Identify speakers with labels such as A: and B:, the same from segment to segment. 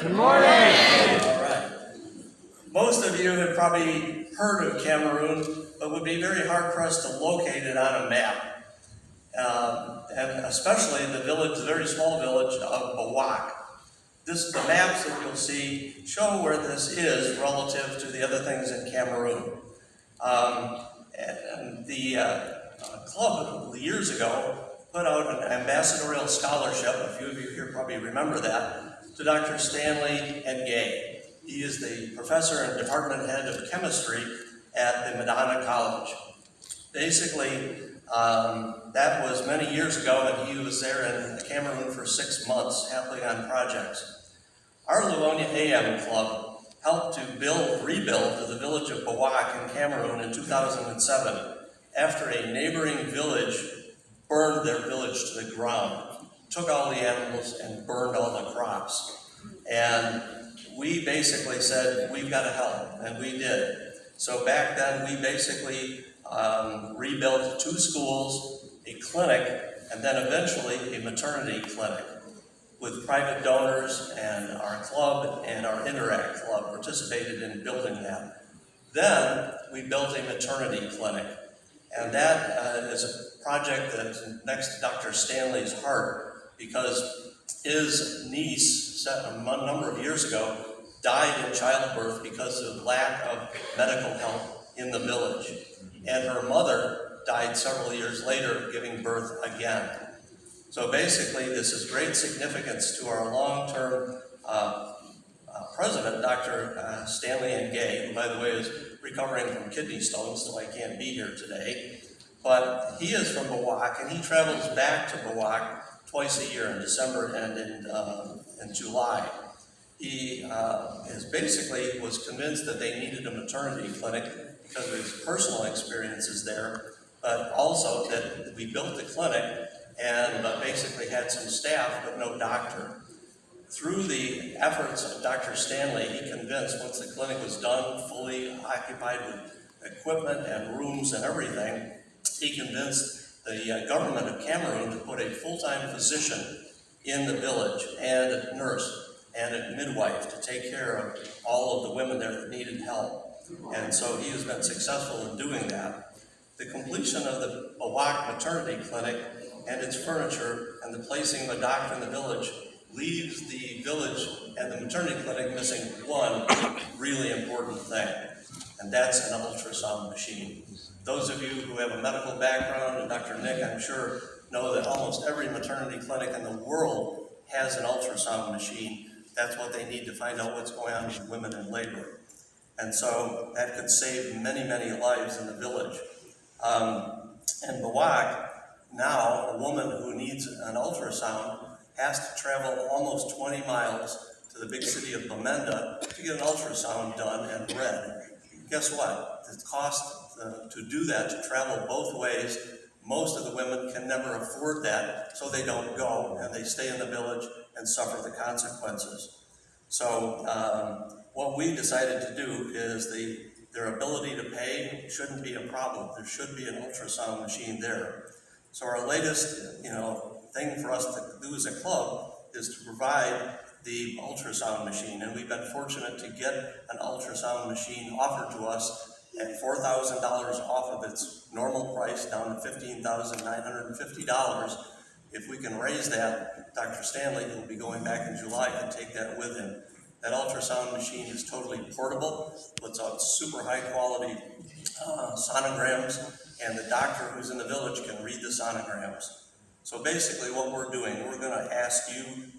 A: Good morning.
B: All right. Most of you have probably heard of Cameroon, but would be very hard-pressed to locate it on a map. And especially the village, the very small village of Bawac. The maps that you'll see show where this is relative to the other things in Cameroon. And the club years ago put out an ambassadorial scholarship, a few of you here probably remember that, to Dr. Stanley and Gay. He is the professor and department head of chemistry at the Mackinac College. Basically, that was many years ago, and he was there in Cameroon for 6 months, helping on projects. Our Livonia AM club helped to rebuild the village of Bawac in Cameroon in 2007, after a neighboring village burned their village to the ground, took all the animals and burned all the crops. And we basically said, we've got to help, and we did. So back then, we basically rebuilt 2 schools, a clinic, and then eventually a maternity clinic with private donors, and our club and our Interact Club participated in building that. Then we built a maternity clinic, and that is a project that's next to Dr. Stanley's heart, because his niece, a number of years ago, died in childbirth because of lack of medical help in the village. And her mother died several years later, giving birth again. So basically, this is great significance to our long-term president, Dr. Stanley and Gay, who, by the way, is recovering from kidney stones, so I can't be here today. But he is from Bawac, and he travels back to Bawac twice a year, in December and in July. He basically was convinced that they needed a maternity clinic because of his personal experiences there, but also that we built the clinic and basically had some staff but no doctor. Through the efforts of Dr. Stanley, he convinced, once the clinic was done, fully occupied with equipment and rooms and everything, he convinced the government of Cameroon to put a full-time physician in the village, and a nurse and a midwife to take care of all of the women there that needed help. And so he has been successful in doing that. The completion of the Bawac maternity clinic and its furniture and the placing of a doctor in the village leaves the village and the maternity clinic missing one really important thing, and that's an ultrasound machine. Those of you who have a medical background, and Dr. Nick, I'm sure, know that almost every maternity clinic in the world has an ultrasound machine. That's what they need to find out what's going on with women in labor. And so that could save many, many lives in the village. In Bawac, now a woman who needs an ultrasound has to travel almost 20 miles to the big city of Bamenda to get an ultrasound done and read. Guess what? The cost to do that, to travel both ways, most of the women can never afford that, so they don't go, and they stay in the village and suffer the consequences. So what we decided to do is their ability to pay shouldn't be a problem. There should be an ultrasound machine there. So our latest thing for us to do as a club is to provide the ultrasound machine, and we've been fortunate to get an ultrasound machine offered to us at $4,000 off of its normal price, down to $15,950. If we can raise that, Dr. Stanley, who will be going back in July, can take that with him. That ultrasound machine is totally portable, puts out super high quality sonograms, and the doctor who's in the village can read the sonograms. So basically what we're doing, we're going to ask you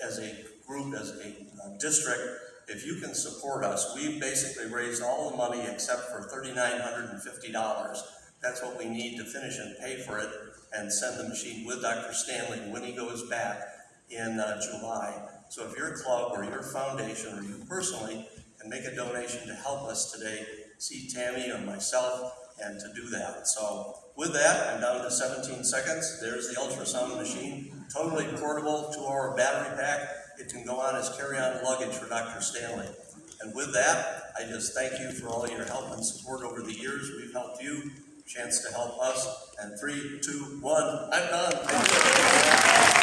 B: as a group, as a district, if you can support us. We've basically raised all the money except for $3,950. That's what we need to finish and pay for it and send the machine with Dr. Stanley when he goes back in July. So if your club or your foundation or you personally can make a donation to help us today, see Tammy or myself and to do that. So with that, I'm down to 17 seconds. There's the ultrasound machine, totally portable, 2-hour battery pack. It can go on as carry-on luggage for Dr. Stanley. And with that, I just thank you for all your help and support over the years. We've helped you, chance to help us. And 3, 2, 1, I'm done. Thank you.